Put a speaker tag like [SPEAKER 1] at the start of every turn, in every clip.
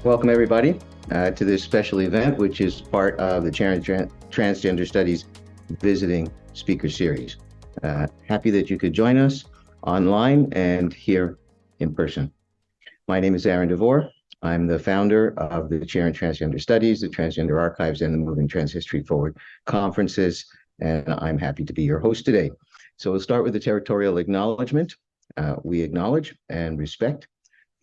[SPEAKER 1] Welcome, everybody, to this special event, which is part of the Transgender Studies Visiting Speaker Series. Happy that you could join us online and here in person. My name is Ariel Devor. I'm the founder of the Chair in Transgender Studies, the Transgender Archives, and the Moving Trans History Forward conferences, and I'm happy to be your host today. So we'll start with the territorial acknowledgement. We acknowledge and respect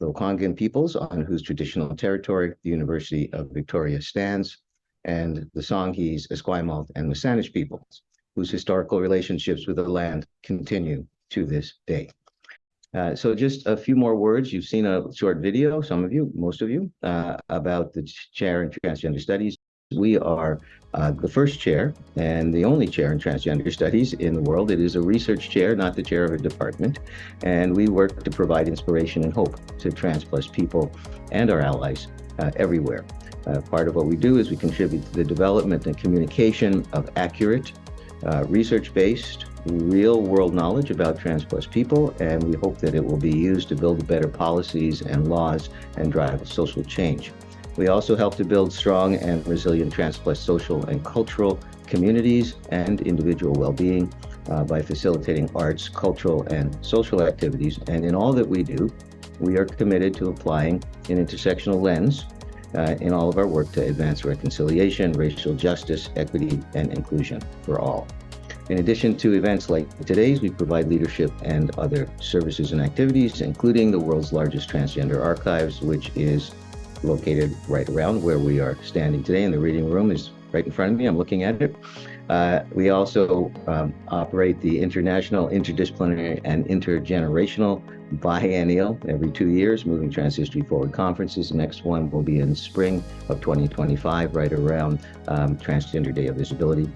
[SPEAKER 1] the Lekwungen peoples on whose traditional territory the University of Victoria stands, and the Songhees, Esquimalt, and Wasanich peoples, whose historical relationships with the land continue to this day. So just a few more words. You've seen a short video, some of you, most of you, about the Chair in Transgender Studies. We are the first chair and the only chair in transgender studies in the world. It is a research chair, not the chair of a department. And we work to provide inspiration and hope to trans plus people and our allies everywhere. Part of what we do is we contribute to the development and communication of accurate, research-based, real-world knowledge about trans plus people, and we hope that it will be used to build better policies and laws and drive social change. We also help to build strong and resilient trans plus social and cultural communities and individual well-being by facilitating arts, cultural, and social activities. And in all that we do, we are committed to applying an intersectional lens in all of our work to advance reconciliation, racial justice, equity, and inclusion for all. In addition to events like today's, we provide leadership and other services and activities, including the world's largest transgender archives, which is located right around where we are standing today. And the reading room is right in front of me. I'm looking at it. We also operate the International, Interdisciplinary, and Intergenerational Biennial every 2 years, Moving Trans History Forward conferences. The next one will be in spring of 2025, right around Transgender Day of Visibility.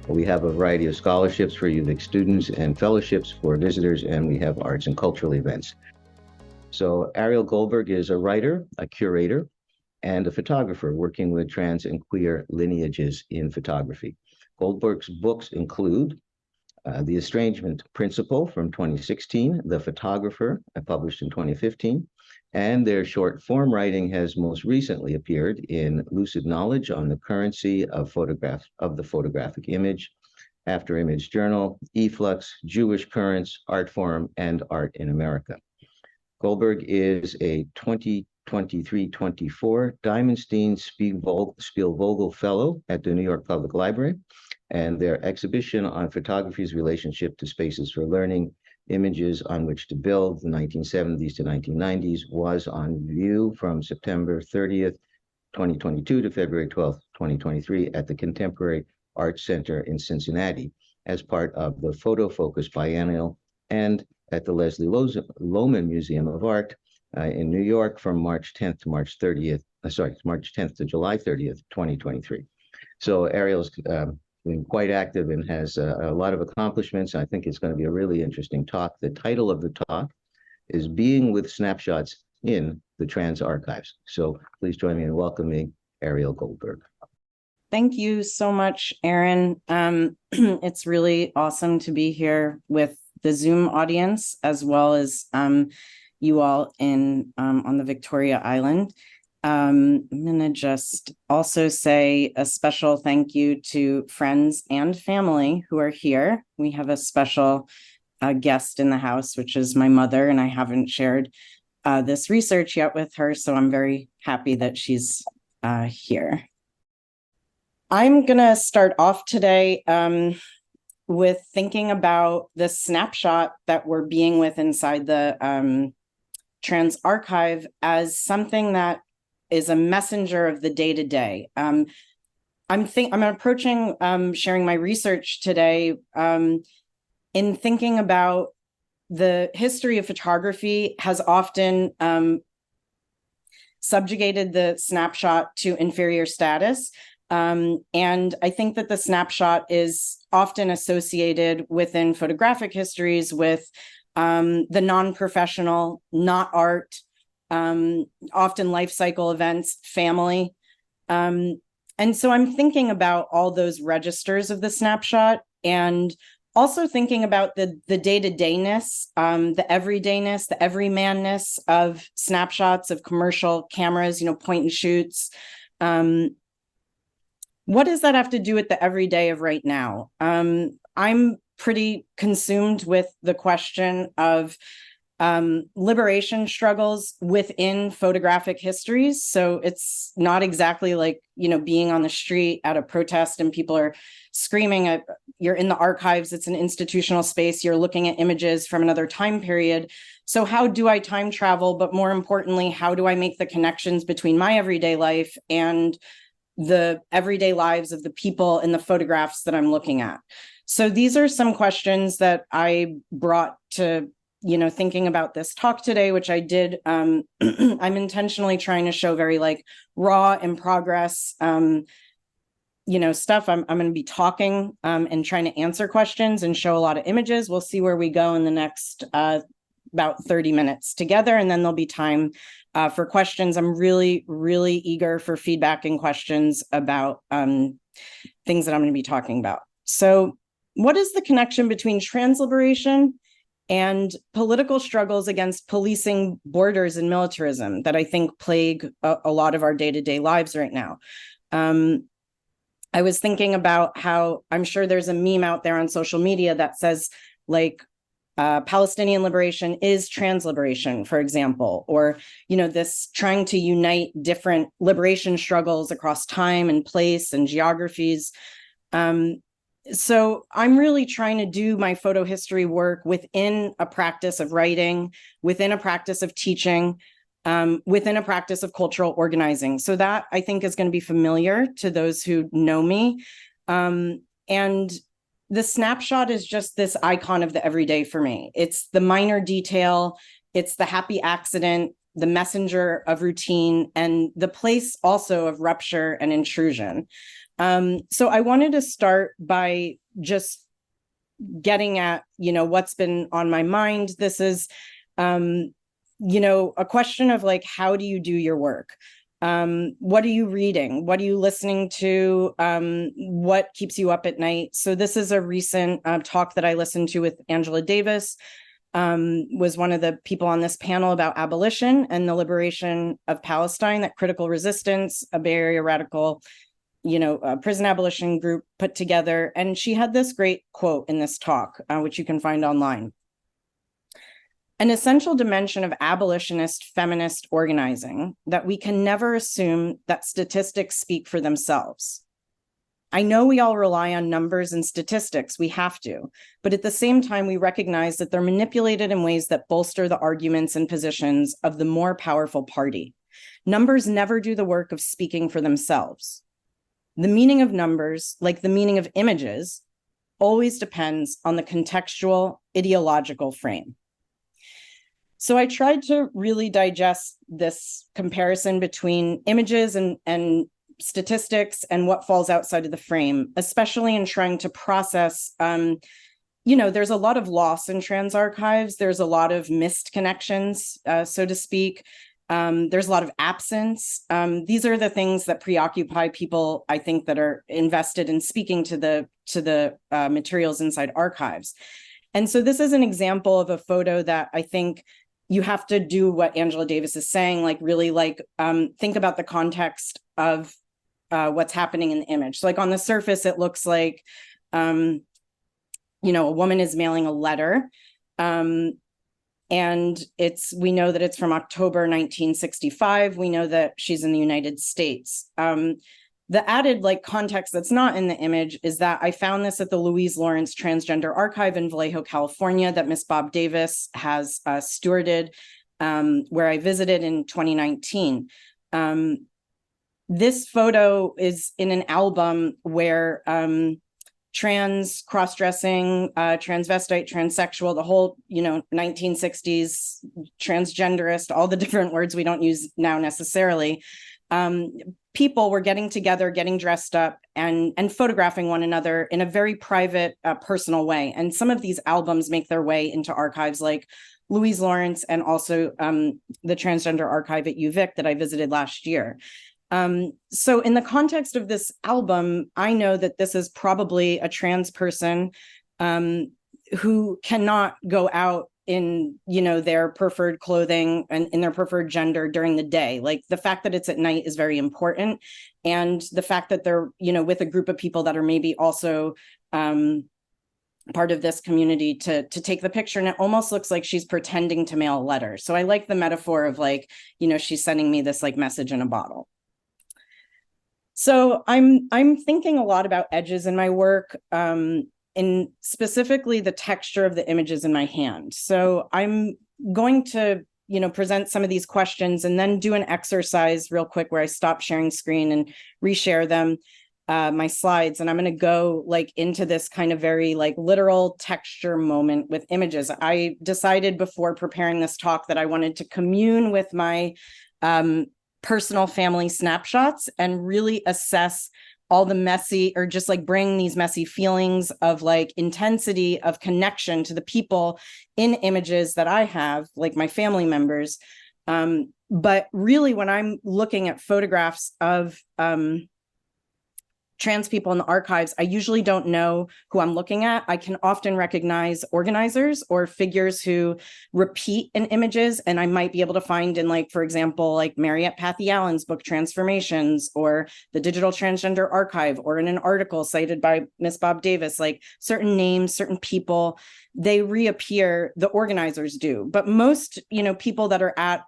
[SPEAKER 1] We have a variety of scholarships for UVic students and fellowships for visitors, and we have arts and cultural events. So Ariel Goldberg is a writer, a curator, and a photographer working with trans and queer lineages in photography. Goldberg's books include The Estrangement Principle from 2016, The Photographer, published in 2015, and their short form writing has most recently appeared in Lucid Knowledge on the Currency of the Photographic Image, After Image Journal, Efflux, Jewish Currents, Art Forum, and Art in America. Goldberg is a 2023-24 Diamondstein Spielvogel Fellow at the New York Public Library, and their exhibition on photography's relationship to spaces for learning, images on which to build, the 1970s to 1990s, was on view from September 30th, 2022 to February 12th, 2023 at the Contemporary Arts Center in Cincinnati as part of the Photo Focus Biennial, and at the Leslie Lohman Museum of Art in New York from March 10th to March 30th, March 10th to July 30th, 2023. So Ariel's been quite active and has a lot of accomplishments. I think it's going to be a really interesting talk. The title of the talk is Being with Snapshots in the Trans Archives. So please join me in welcoming Ariel Goldberg.
[SPEAKER 2] Thank you so much, Aaron. It's really awesome to be here with the Zoom audience, as well as you all in on the Victoria Island. I'm going to just also say a special thank you to friends and family who are here. We have a special guest in the house, which is my mother, and I haven't shared this research yet with her, so I'm very happy that she's here. I'm going to start off today with thinking about the snapshot that we're being with inside the Trans Archive as something that is a messenger of the day-to-day. I'm approaching sharing my research today in thinking about the history of photography has often subjugated the snapshot to inferior status. And I think that the snapshot is often associated within photographic histories with the non-professional, not art, often life cycle events, family. And so I'm thinking about all those registers of the snapshot and also thinking about the day-to-dayness, the everydayness, the everymanness of snapshots, of commercial cameras, point and shoots. What does that have to do with the everyday of right now? I'm pretty consumed with the question of liberation struggles within photographic histories. So it's not exactly like, being on the street at a protest and people are screaming. You're in the archives, it's an institutional space, you're looking at images from another time period. So how do I time travel? But more importantly, how do I make the connections between my everyday life and the everyday lives of the people in the photographs that I'm looking at? So these are some questions that I brought to thinking about this talk today, which I did. I'm intentionally trying to show very like raw in progress, stuff. I'm going to be talking and trying to answer questions and show a lot of images. We'll see where we go in the next about 30 minutes together, and then there'll be time for questions. I'm really, really eager for feedback and questions about things that I'm going to be talking about. So what is the connection between trans liberation and political struggles against policing borders and militarism that I think plague a lot of our day-to-day lives right now? I was thinking about how I'm sure there's a meme out there on social media that says like Palestinian liberation is trans liberation, for example, or, this trying to unite different liberation struggles across time and place and geographies. So I'm really trying to do my photo history work within a practice of writing, within a practice of teaching, within a practice of cultural organizing. So that I think is going to be familiar to those who know me. And the snapshot is just this icon of the everyday for me. It's the minor detail, it's the happy accident, the messenger of routine, and the place also of rupture and intrusion. So I wanted to start by just getting at, what's been on my mind. This is, a question of like, how do you do your work? What are you reading? What are you listening to? What keeps you up at night? So this is a recent talk that I listened to with Angela Davis, was one of the people on this panel about abolition and the liberation of Palestine, that Critical Resistance, a Bay Area radical prison abolition group put together. And she had this great quote in this talk, which you can find online. An essential dimension of abolitionist feminist organizing that we can never assume that statistics speak for themselves. I know we all rely on numbers and statistics, we have to, but at the same time, we recognize that they're manipulated in ways that bolster the arguments and positions of the more powerful party. Numbers never do the work of speaking for themselves. The meaning of numbers, like the meaning of images, always depends on the contextual, ideological frame. So I tried to really digest this comparison between images and statistics and what falls outside of the frame, especially in trying to process, there's a lot of loss in trans archives. There's a lot of missed connections, so to speak. There's a lot of absence. These are the things that preoccupy people, I think, that are invested in speaking to the materials inside archives. And so this is an example of a photo that I think you have to do what Angela Davis is saying, like really think about the context of what's happening in the image. So like on the surface, it looks like, a woman is mailing a letter. And we know that it's from October 1965. We know that she's in the United States. The added context that's not in the image is that I found this at the Louise Lawrence Transgender Archive in Vallejo, California, that Miss Bob Davis has stewarded, where I visited in 2019. This photo is in an album where trans, cross-dressing, transvestite, transsexual, the whole, 1960s, transgenderist, all the different words we don't use now necessarily. People were getting together, getting dressed up, and photographing one another in a very private, personal way. And some of these albums make their way into archives like Louise Lawrence and also the Transgender Archive at UVic that I visited last year. So in the context of this album, I know that this is probably a trans person who cannot go out in, their preferred clothing and in their preferred gender during the day. Like the fact that it's at night is very important. And the fact that they're, with a group of people that are maybe also part of this community to take the picture. And it almost looks like she's pretending to mail a letter. So I like the metaphor of like, she's sending me this like message in a bottle. So I'm thinking a lot about edges in my work, and specifically the texture of the images in my hand. So I'm going to, present some of these questions and then do an exercise real quick where I stop sharing screen and reshare them, my slides. And I'm going to go like into this kind of very like literal texture moment with images. I decided before preparing this talk that I wanted to commune with my personal family snapshots and really assess all the messy, or just like bring these messy feelings of like intensity of connection to the people in images that I have, like my family members. But really, when I'm looking at photographs of trans people in the archives, I usually don't know who I'm looking at. I can often recognize organizers or figures who repeat in images, and I might be able to find in, like, for example, like Mariette Pathy Allen's book Transformations, or the Digital Transgender Archive, or in an article cited by Miss Bob Davis, like certain names, certain people, they reappear, the organizers do. But most, people that are at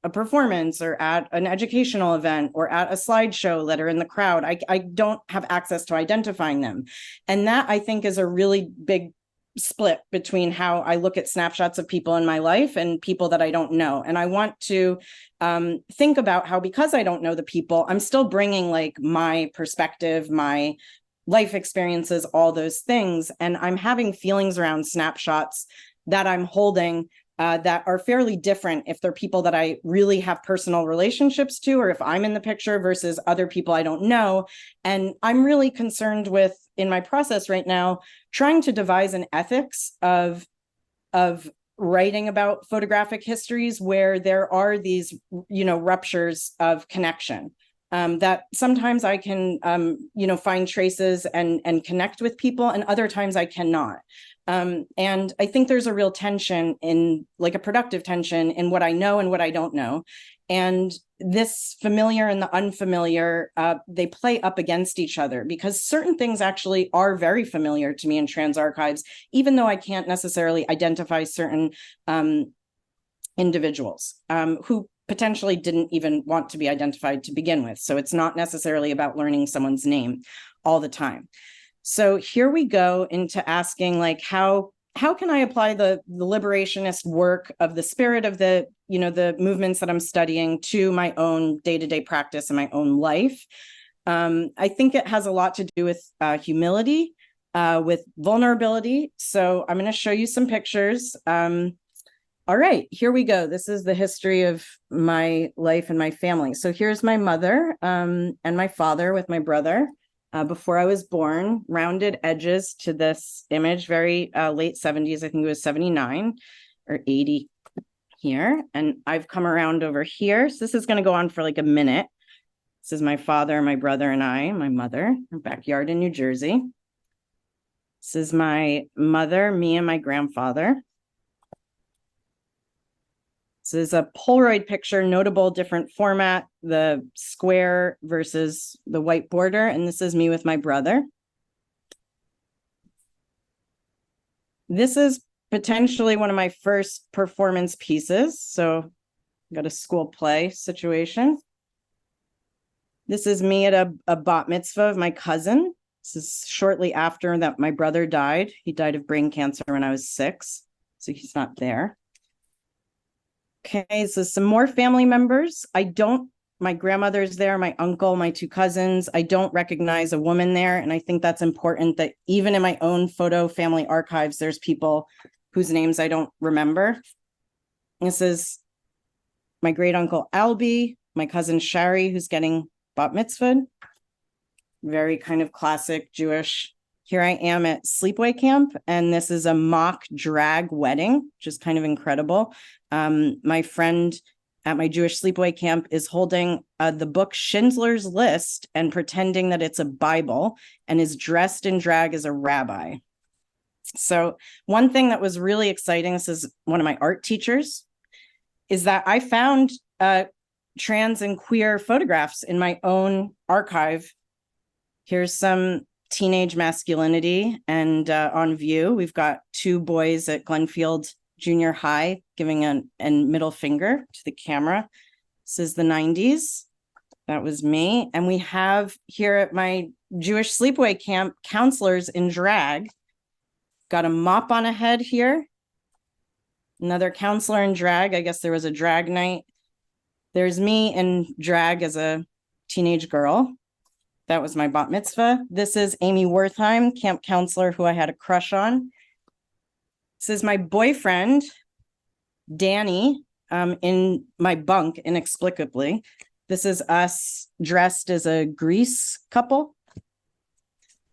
[SPEAKER 2] a performance or at an educational event or at a slideshow that are in the crowd, I don't have access to identifying them. And that, I think, is a really big split between how I look at snapshots of people in my life and people that I don't know. And I want to think about how, because I don't know the people, I'm still bringing like my perspective, my life experiences, all those things. And I'm having feelings around snapshots that I'm holding that are fairly different if they're people that I really have personal relationships to, or if I'm in the picture, versus other people I don't know. And I'm really concerned with, in my process right now, trying to devise an ethics of writing about photographic histories where there are these, ruptures of connection. That sometimes I can, find traces and connect with people, and other times I cannot. And I think there's a real tension, in like a productive tension, in what I know and what I don't know. And this familiar and the unfamiliar, they play up against each other, because certain things actually are very familiar to me in trans archives, even though I can't necessarily identify certain individuals who potentially didn't even want to be identified to begin with. So it's not necessarily about learning someone's name all the time. So here we go into asking, like, how can I apply the liberationist work of the spirit of the, the movements that I'm studying to my own day-to-day practice and my own life? I think it has a lot to do with humility, with vulnerability. So I'm going to show you some pictures. All right, here we go. This is the history of my life and my family. So here's my mother and my father with my brother. Before I was born, rounded edges to this image, very late 70s, I think it was 79 or 80 here. And I've come around over here. So this is going to go on for like a minute. This is my father, my brother, and I, my mother, our backyard in New Jersey. This is my mother, me, and my grandfather. This is a Polaroid picture, notable different format, the square versus the white border. And this is me with my brother. This is potentially one of my first performance pieces. So I got a school play situation. This is me at a bat mitzvah of my cousin. This is shortly after that my brother died. He died of brain cancer when I was 6. So he's not there. Okay, so some more family members. My grandmother's there, my uncle, my 2 cousins. I don't recognize a woman there. And I think that's important, that even in my own photo family archives, there's people whose names I don't remember. This is my great uncle Albie, my cousin Shari, who's getting bat mitzvahed. Very kind of classic Jewish. Here I am at sleepaway camp, and this is a mock drag wedding, which is kind of incredible. My friend at my Jewish sleepaway camp is holding the book Schindler's List and pretending that it's a Bible, and is dressed in drag as a rabbi. So one thing that was really exciting, this is one of my art teachers, is that I found trans and queer photographs in my own archive. Here's some teenage masculinity, and on view, we've got two boys at Glenfield Junior High giving a middle finger to the camera. This is the 90s. That was me. And we have here at my Jewish sleepaway camp, counselors in drag. Got a mop on a head here. Another counselor in drag. I guess there was a drag night. There's me in drag as a teenage girl. That was my bat mitzvah. This is Amy Wertheim, camp counselor who I had a crush on. This is my boyfriend, Danny, in my bunk inexplicably. This is us dressed as a Grease couple.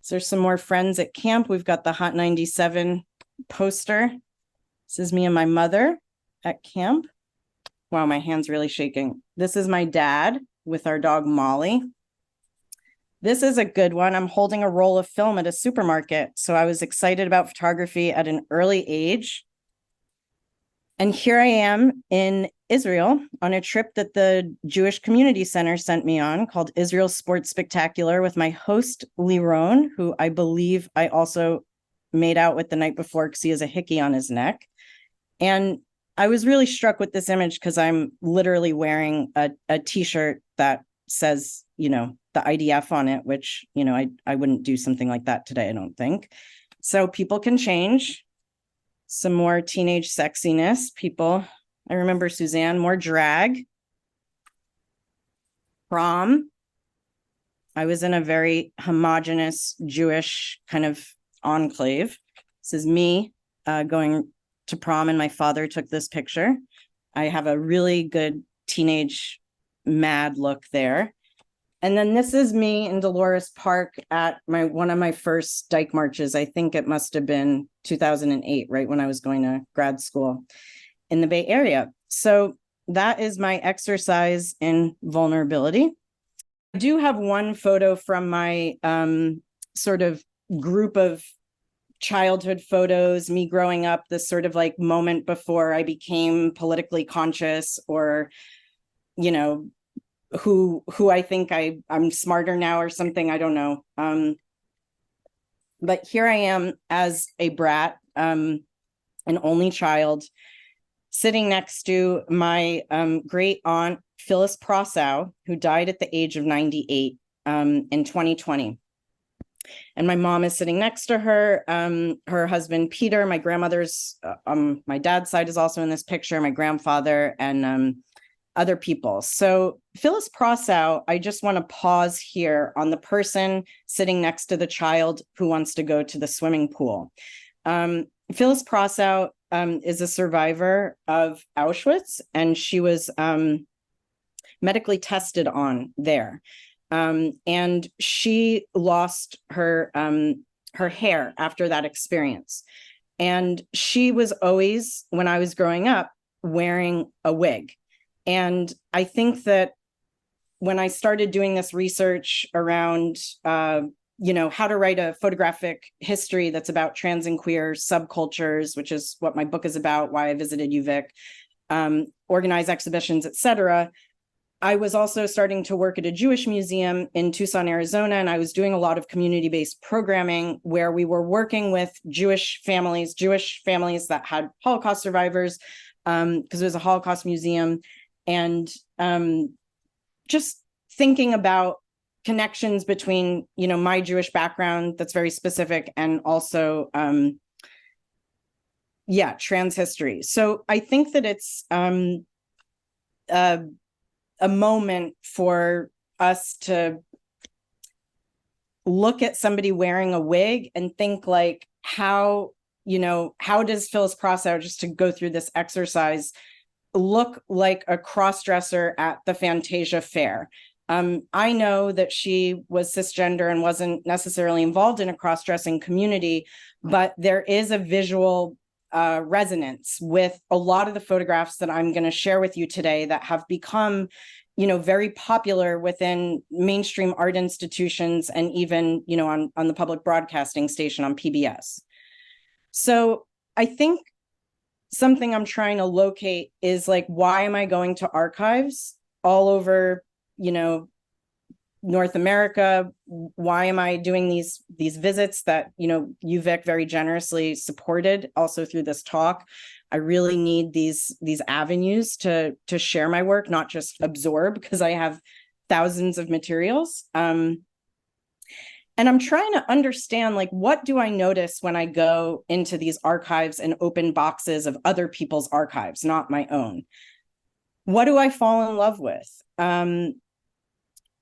[SPEAKER 2] So there's some more friends at camp. We've got the Hot 97 poster. This is me and my mother at camp. Wow, my hand's really shaking. This is my dad with our dog Molly. This is a good one. I'm holding a roll of film at a supermarket. So I was excited about photography at an early age. And here I am in Israel on a trip that the Jewish Community Center sent me on called Israel Sports Spectacular with my host, Liron, who I believe I also made out with the night before because he has a hickey on his neck. And I was really struck with this image because I'm literally wearing a t-shirt that says, you know, the IDF on it, which, you know, I wouldn't do something like that today, I don't think. So people can change. Some more teenage sexiness. People, I remember Suzanne, more drag. Prom. I was in a very homogenous Jewish kind of enclave. This is me going to prom, and my father took this picture. I have a really good teenage mad look there. And then this is me in Dolores Park at one of my first Dyke marches. I think it must have been 2008, right when I was going to grad school in the Bay Area. So that is my exercise in vulnerability. I do have one photo from my sort of group of childhood photos, me growing up, this sort of like moment before I became politically conscious, or, you know, who I think I'm smarter now or something, I don't know. But here I am as a brat, an only child, sitting next to my great aunt, Phyllis Prossow, who died at the age of 98 in 2020. And my mom is sitting next to her, her husband, Peter, my grandmother's, my dad's side is also in this picture, my grandfather, and other people. So Phyllis Prossow, I just want to pause here on the person sitting next to the child who wants to go to the swimming pool. Phyllis Prossow is a survivor of Auschwitz, and she was medically tested on there. And she lost her hair after that experience. And she was always, when I was growing up, wearing a wig. And I think that when I started doing this research around, you know, how to write a photographic history that's about trans and queer subcultures, which is what my book is about, why I visited UVic, organize exhibitions, etc. I was also starting to work at a Jewish museum in Tucson, Arizona, and I was doing a lot of community-based programming where we were working with Jewish families that had Holocaust survivors, because it was a Holocaust museum. And just thinking about connections between, you know, my Jewish background that's very specific, and also, trans history. So I think that it's a moment for us to look at somebody wearing a wig and think like, how does Phyllis Prossow, just to go through this exercise, look like a cross-dresser at the Fantasia Fair? I know that she was cisgender and wasn't necessarily involved in a cross-dressing community, but there is a visual resonance with a lot of the photographs that I'm going to share with you today that have become, you know, very popular within mainstream art institutions, and even, you know, on the public broadcasting station on PBS. So I think something I'm trying to locate is like, why am I going to archives all over, North America? Why am I doing these visits that, UVic very generously supported also through this talk? I really need these avenues to share my work, not just absorb, because I have thousands of materials. And I'm trying to understand, like, what do I notice when I go into these archives and open boxes of other people's archives, not my own? What do I fall in love with?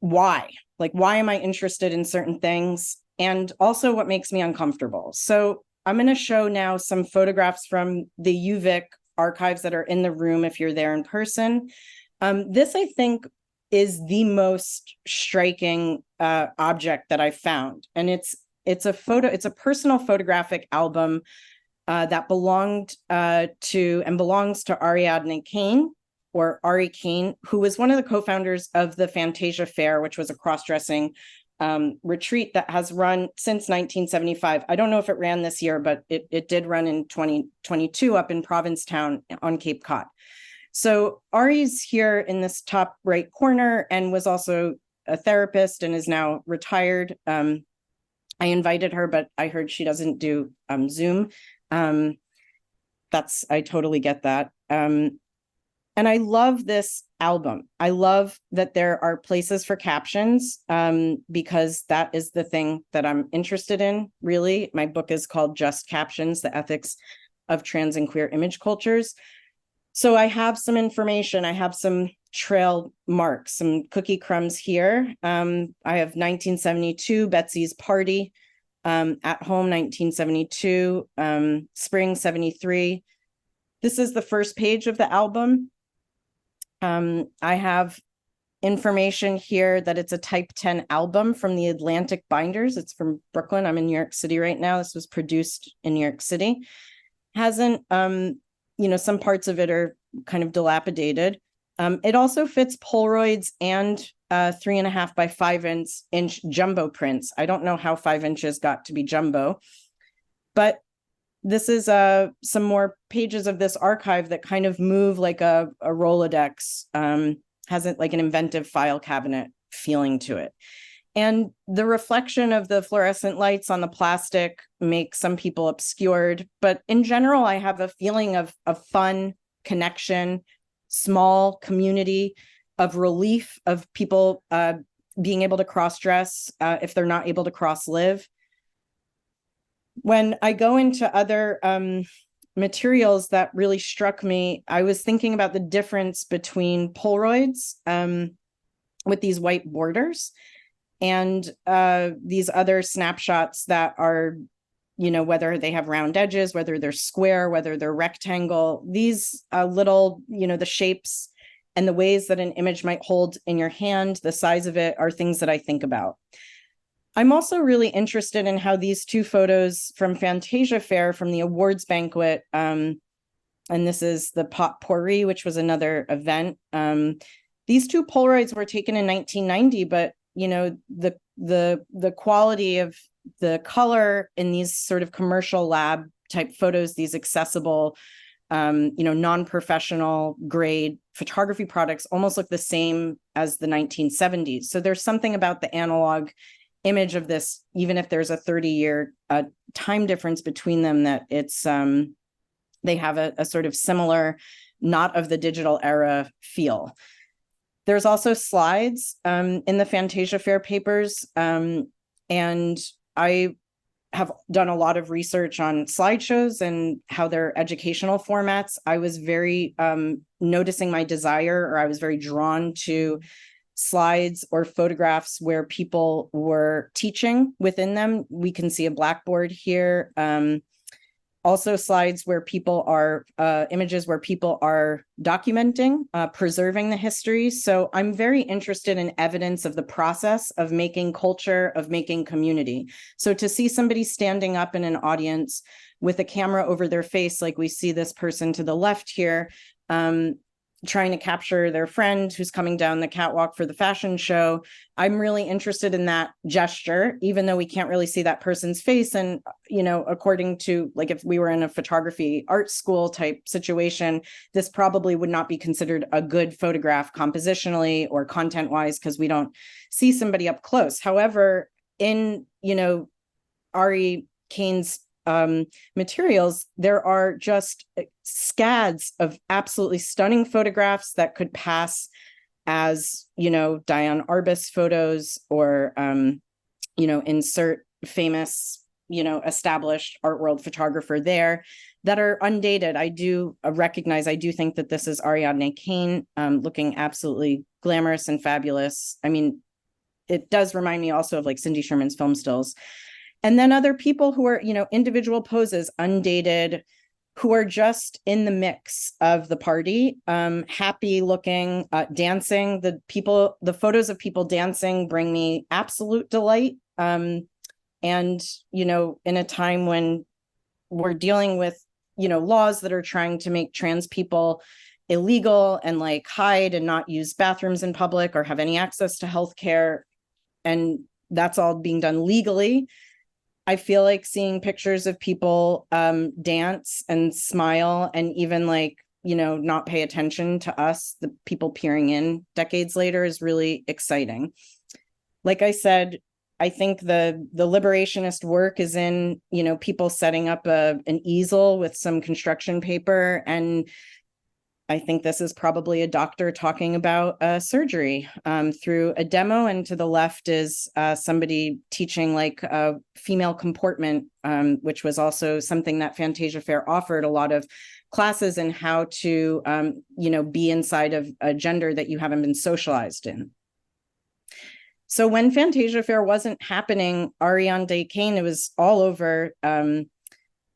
[SPEAKER 2] Why? Like, why am I interested in certain things? And also what makes me uncomfortable. So I'm going to show now some photographs from the UVic archives that are in the room if you're there in person. This, I think, is the most striking object that I found. And it's a personal photographic album that belongs to Ariadne Kane, or Ari Kane, who was one of the co-founders of the Fantasia Fair, which was a cross-dressing retreat that has run since 1975. I don't know if it ran this year, but it did run in 2022 up in Provincetown on Cape Cod. So Ari's here in this top right corner and was also a therapist and is now retired. I invited her, but I heard she doesn't do Zoom. I totally get that. And I love this album. I love that there are places for captions because that is the thing that I'm interested in, really. My book is called Just Captions, The Ethics of Trans and Queer Image Cultures. So I have some information. I have some trail marks, some cookie crumbs here. I have 1972, Betsy's Party, At Home, 1972, Spring, 73. This is the first page of the album. I have information here that it's a Type 10 album from the Atlantic Binders. It's from Brooklyn. I'm in New York City right now. This was produced in New York City. Hasn't, some parts of it are kind of dilapidated. It also fits Polaroids and 3.5 by 5-inch jumbo prints. I don't know how 5 inches got to be jumbo, but this is some more pages of this archive that kind of move like a Rolodex, has it like an inventive file cabinet feeling to it. And the reflection of the fluorescent lights on the plastic makes some people obscured. But in general, I have a feeling of fun, connection, small community, of relief, of people being able to cross-dress if they're not able to cross-live. When I go into other materials that really struck me, I was thinking about the difference between Polaroids with these white borders and these other snapshots that are, whether they have round edges, whether they're square, whether they're rectangle, these little, the shapes and the ways that an image might hold in your hand, the size of it, are things that I think about. I'm also really interested in how these two photos from Fantasia Fair from the awards banquet, and this is the Potpourri, which was another event. These two Polaroids were taken in 1990, but the quality of the color in these sort of commercial lab type photos, these accessible, non-professional grade photography products, almost look the same as the 1970s. So there's something about the analog image of this, even if there's a 30-year time difference between them, that it's they have a sort of similar, not of the digital era feel. There's also slides in the Fantasia Fair papers, and I have done a lot of research on slideshows and how they're educational formats. I was very noticing my desire, or I was very drawn to slides or photographs where people were teaching within them. We can see a blackboard here. Also slides where people are, images where people are documenting, preserving the history. So I'm very interested in evidence of the process of making culture, of making community. So to see somebody standing up in an audience with a camera over their face, like we see this person to the left here, trying to capture their friend who's coming down the catwalk for the fashion show. I'm really interested in that gesture, even though we can't really see that person's face. And, according to, like, if we were in a photography art school type situation, this probably would not be considered a good photograph compositionally or content wise, because we don't see somebody up close. However, in, Ari Kane's materials, there are just scads of absolutely stunning photographs that could pass as, Diane Arbus photos, or, insert famous, established art world photographer there, that are undated. I do think that this is Ariadne Kane, looking absolutely glamorous and fabulous. I mean, it does remind me also of like Cindy Sherman's film stills. And then other people who are, individual poses, undated, who are just in the mix of the party, happy looking, dancing. The photos of people dancing bring me absolute delight. And, in a time when we're dealing with, laws that are trying to make trans people illegal and like hide and not use bathrooms in public or have any access to healthcare, and that's all being done legally, I feel like seeing pictures of people dance and smile and even like, not pay attention to us, the people peering in decades later, is really exciting. Like I said, I think the liberationist work is in, people setting up an easel with some construction paper, and I think this is probably a doctor talking about surgery through a demo. And to the left is somebody teaching like female comportment, which was also something that Fantasia Fair offered a lot of classes in, how to, be inside of a gender that you haven't been socialized in. So when Fantasia Fair wasn't happening, Ariadne Kane, it was all over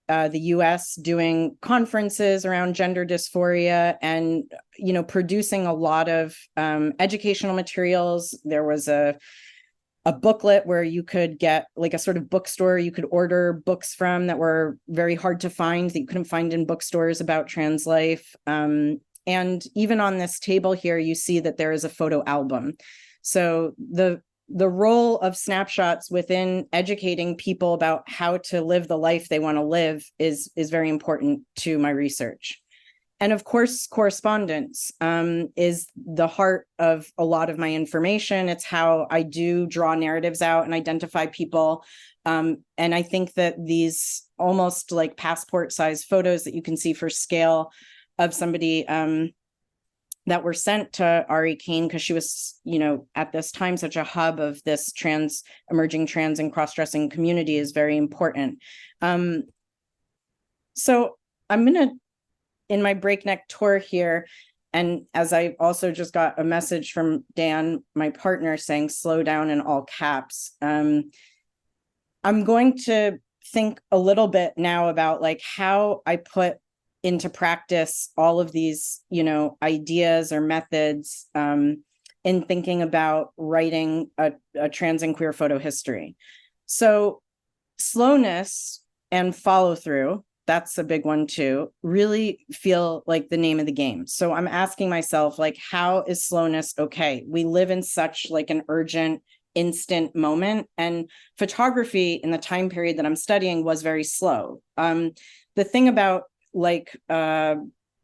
[SPEAKER 2] the US doing conferences around gender dysphoria and, producing a lot of educational materials. There was a booklet where you could get like a sort of bookstore you could order books from that were very hard to find, that you couldn't find in bookstores, about trans life. And even on this table here, you see that there is a photo album. So the role of Snapshots within educating people about how to live the life they want to live is very important to my research. And of course, correspondence is the heart of a lot of my information. It's how I do draw narratives out and identify people. And I think that these almost like passport size photos that you can see for scale of somebody that were sent to Ari Kane, because she was, at this time, such a hub of this emerging trans and cross-dressing community, is very important. So I'm going to, in my breakneck tour here, and as I also just got a message from Dan, my partner, saying slow down in all caps, I'm going to think a little bit now about like how I put into practice all of these, ideas or methods in thinking about writing a trans and queer photo history. So slowness and follow through, that's a big one too, really feel like the name of the game. So I'm asking myself, like, how is slowness okay? We live in such like an urgent, instant moment, and photography in the time period that I'm studying was very slow. The thing about like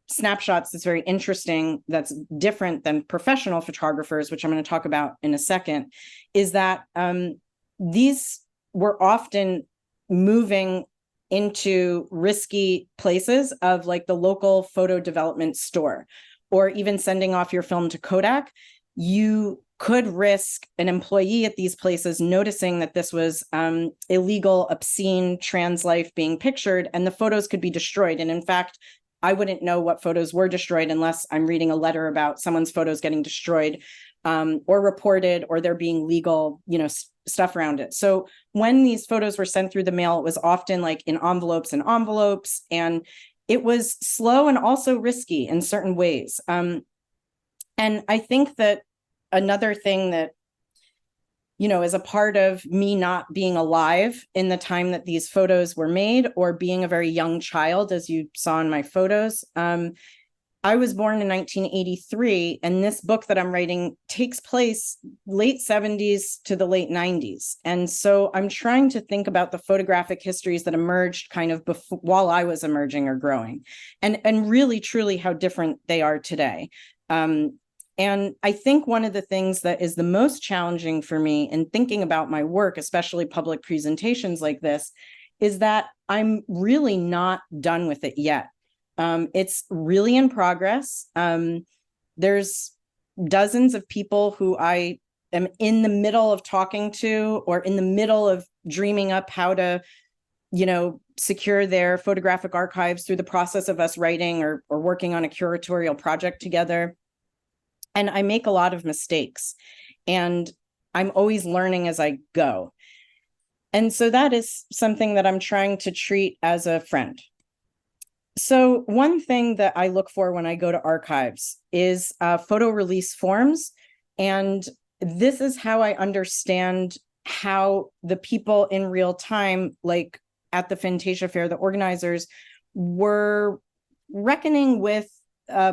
[SPEAKER 2] snapshots that's very interesting, that's different than professional photographers, which I'm going to talk about in a second, is that these were often moving into risky places of like the local photo development store, or even sending off your film to Kodak. You could risk an employee at these places noticing that this was illegal, obscene trans life being pictured, and the photos could be destroyed. And in fact, I wouldn't know what photos were destroyed unless I'm reading a letter about someone's photos getting destroyed or reported, or there being legal, stuff around it. So when these photos were sent through the mail, it was often like in envelopes and envelopes, and it was slow and also risky in certain ways. And I think that another thing that, is a part of me not being alive in the time that these photos were made, or being a very young child, as you saw in my photos, I was born in 1983, and this book that I'm writing takes place late 70s to the late 90s. And so I'm trying to think about the photographic histories that emerged kind of before, while I was emerging or growing, and really, truly how different they are today. And I think one of the things that is the most challenging for me in thinking about my work, especially public presentations like this, is that I'm really not done with it yet. It's really in progress. There's dozens of people who I am in the middle of talking to, or in the middle of dreaming up how to, secure their photographic archives through the process of us writing or working on a curatorial project together. And I make a lot of mistakes, and I'm always learning as I go. And so that is something that I'm trying to treat as a friend. So one thing that I look for when I go to archives is photo release forms. And this is how I understand how the people in real time, like at the Fantasia Fair, the organizers were reckoning with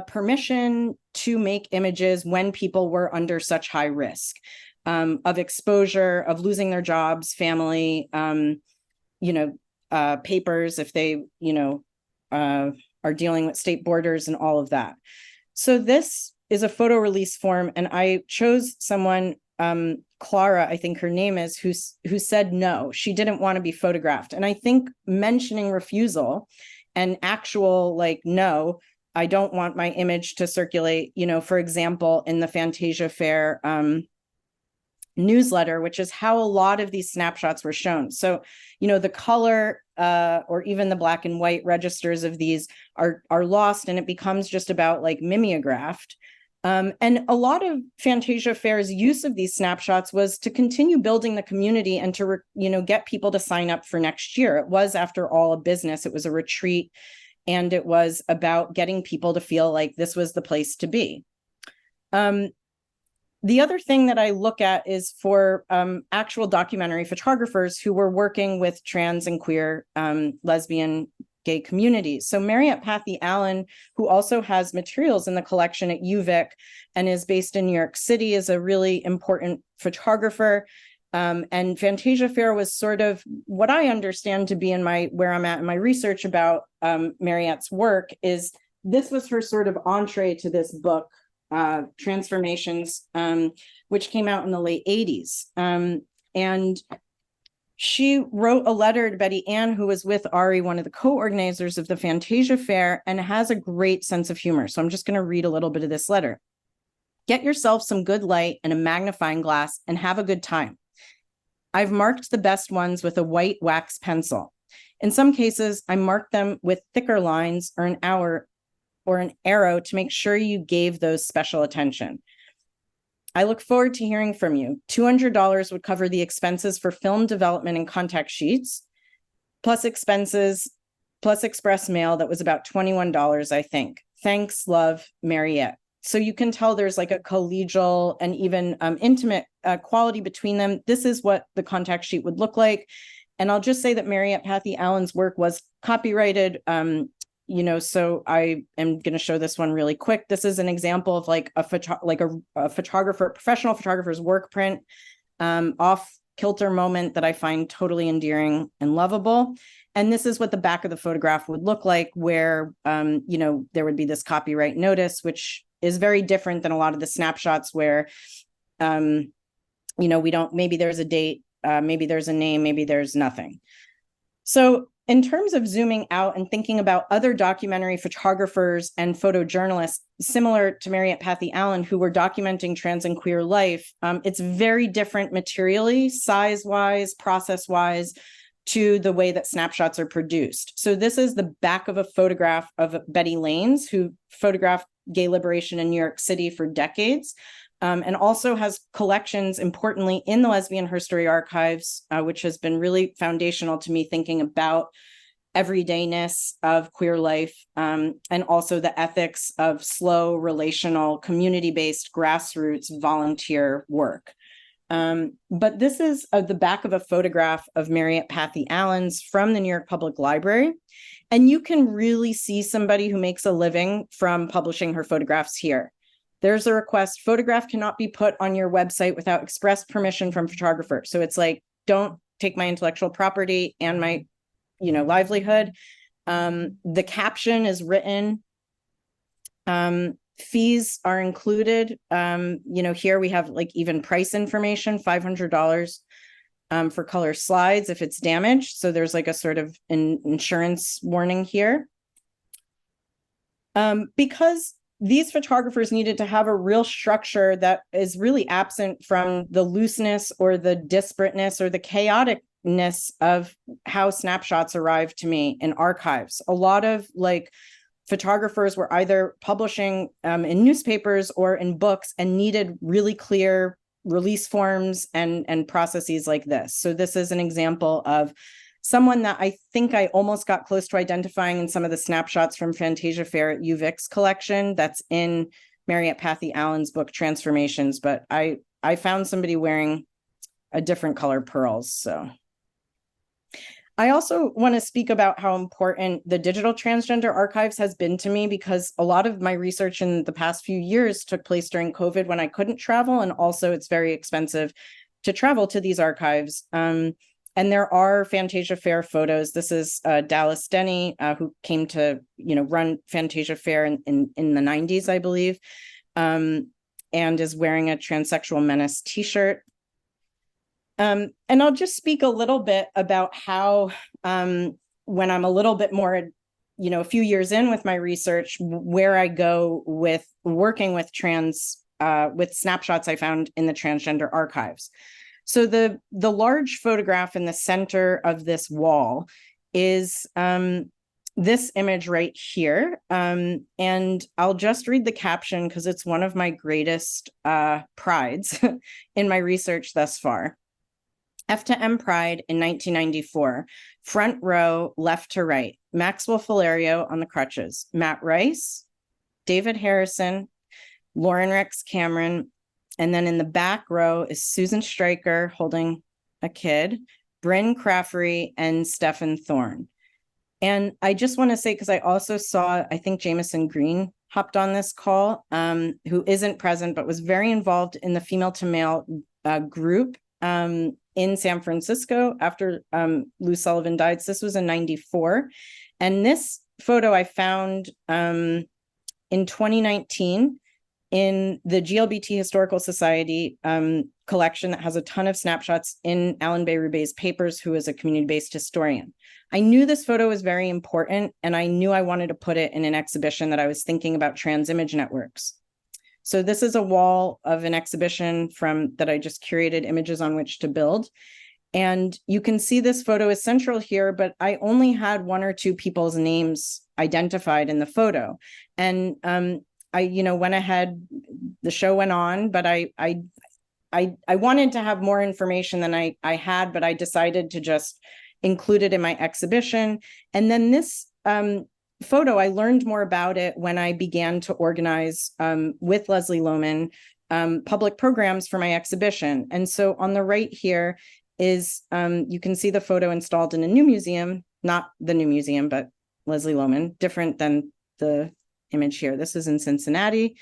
[SPEAKER 2] permission to make images when people were under such high risk of exposure, of losing their jobs, family, papers, if they, are dealing with state borders and all of that. So this is a photo release form, and I chose someone, Clara, I think her name is, who said no, she didn't want to be photographed. And I think mentioning refusal and actual no, I don't want my image to circulate, for example, in the Fantasia Fair newsletter, which is how a lot of these snapshots were shown. So, the color or even the black and white registers of these are lost, and it becomes just about mimeographed. And a lot of Fantasia Fair's use of these snapshots was to continue building the community and to, get people to sign up for next year. It was, after all, a business. It was a retreat, and it was about getting people to feel like this was the place to be. The other thing that I look at is for actual documentary photographers who were working with trans and queer, lesbian, gay communities. So Mariette Pathy Allen, who also has materials in the collection at UVic and is based in New York City, is a really important photographer. And Fantasia Fair was sort of what I understand to be where I'm at in my research about Mariette's work. Is this was her sort of entree to this book, Transformations, which came out in the late 80s. And she wrote a letter to Betty Ann, who was with Ari, one of the co-organizers of the Fantasia Fair, and has a great sense of humor. So I'm just going to read a little bit of this letter. Get yourself some good light and a magnifying glass and have a good time. I've marked the best ones with a white wax pencil. In some cases, I marked them with thicker lines or an arrow to make sure you gave those special attention. I look forward to hearing from you. $200 would cover the expenses for film development and contact sheets, plus expenses, plus express mail. That was about $21, I think. Thanks, love, Mariette. So you can tell there's a collegial and even intimate quality between them. This is what the contact sheet would look like. And I'll just say that Mariette Pathy Allen's work was copyrighted. So I am going to show this one really quick. This is an example of a photographer, professional photographer's work print, off kilter moment that I find totally endearing and lovable. And this is what the back of the photograph would look like, where, there would be this copyright notice, which is very different than a lot of the snapshots where, we don't, maybe there's a date, maybe there's a name, maybe there's nothing. So in terms of zooming out and thinking about other documentary photographers and photojournalists, similar to Mariette Pathy Allen, who were documenting trans and queer life, it's very different materially, size-wise, process-wise, to the way that snapshots are produced. So this is the back of a photograph of Betty Lanes, who photographed gay liberation in New York City for decades. And also has collections, importantly, in the Lesbian Herstory Archives, which has been really foundational to me thinking about everydayness of queer life, and also the ethics of slow, relational, community-based, grassroots volunteer work. But this is the back of a photograph of Mariette Pathy Allens from the New York Public Library. And you can really see somebody who makes a living from publishing her photographs here. There's a request, photograph cannot be put on your website without express permission from photographer. So it's like, don't take my intellectual property and my, livelihood. The caption is written. Fees are included. Here we have like even price information, $500 for color slides if it's damaged. So there's like a sort of an insurance warning here. Because these photographers needed to have a real structure that is really absent from the looseness or the disparateness or the chaoticness of how snapshots arrived to me in archives. A lot of photographers were either publishing in newspapers or in books and needed really clear release forms and processes like this. So this is an example of someone that I think I almost got close to identifying in some of the snapshots from Fantasia Fair at UVic's collection that's in Mariette Pathy Allen's book, Transformations, but I found somebody wearing a different color pearls, so. I also want to speak about how important the digital transgender archives has been to me, because a lot of my research in the past few years took place during COVID when I couldn't travel. And also it's very expensive to travel to these archives. And there are Fantasia Fair photos. This is Dallas Denny, who came to, run Fantasia Fair in the 90s, I believe, and is wearing a transsexual menace t-shirt. And I'll just speak a little bit about how, when I'm a little bit more, a few years in with my research, where I go with working with with snapshots I found in the Transgender Archives. So the large photograph in the center of this wall is this image right here. And I'll just read the caption because it's one of my greatest prides in my research thus far. F to M Pride in 1994, front row, left to right, Maxwell Filario on the crutches, Matt Rice, David Harrison, Lauren Rex Cameron, and then in the back row is Susan Stryker holding a kid, Bryn Craffery, and Stephen Thorne. And I just want to say, because I also saw, I think Jameson Green hopped on this call, who isn't present, but was very involved in the female to male group in San Francisco after Lou Sullivan died. So this was in 94. And this photo I found in 2019 in the GLBT Historical Society collection that has a ton of snapshots in Alan Bay-Roubaix's papers, who is a community-based historian. I knew this photo was very important, and I knew I wanted to put it in an exhibition that I was thinking about trans image networks. So this is a wall of an exhibition that I just curated images on which to build. And you can see this photo is central here, but I only had one or two people's names identified in the photo. And I went ahead, the show went on, but I wanted to have more information than I had, but I decided to just include it in my exhibition. And then this photo, I learned more about it when I began to organize with Leslie Lohman public programs for my exhibition. And so on the right here is, you can see the photo installed in a new museum, not the new museum, but Leslie Lohman, different than the image here. This is in Cincinnati,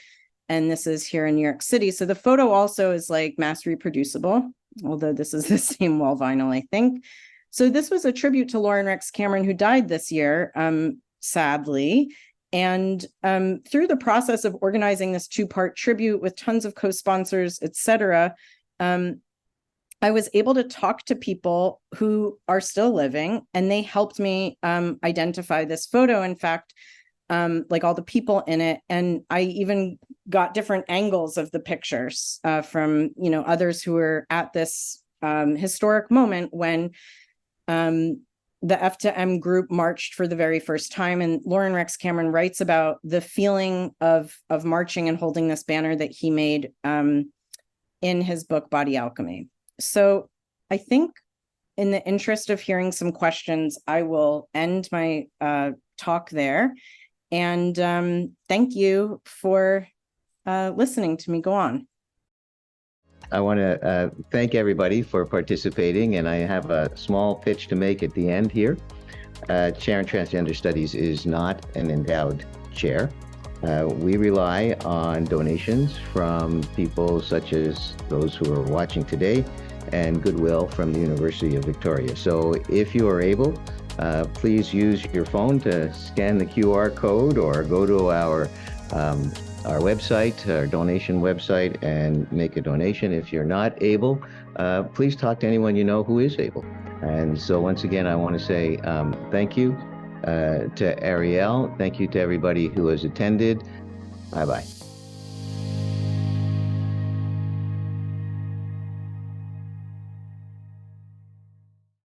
[SPEAKER 2] and this is here in New York City. So the photo also is like mass reproducible, although this is the same wall vinyl, I think. So this was a tribute to Lauren Rex Cameron, who died this year, sadly. And through the process of organizing this two-part tribute with tons of co-sponsors, et cetera, I was able to talk to people who are still living, and they helped me identify this photo. In fact, like all the people in it. And I even got different angles of the pictures from, others who were at this historic moment when the F to M group marched for the very first time. And Lauren Rex Cameron writes about the feeling of marching and holding this banner that he made in his book, Body Alchemy. So I think in the interest of hearing some questions, I will end my talk there. And thank you for listening to me go on.
[SPEAKER 1] I want to thank everybody for participating, and I have a small pitch to make at the end here. Chair in Transgender Studies is not an endowed chair. We rely on donations from people such as those who are watching today and goodwill from the University of Victoria. So if you are able, please use your phone to scan the QR code or go to our website, our donation website, and make a donation. If you're not able, please talk to anyone you know who is able. And so once again, I want to say thank you to Ariel. Thank you to everybody who has attended. Bye-bye.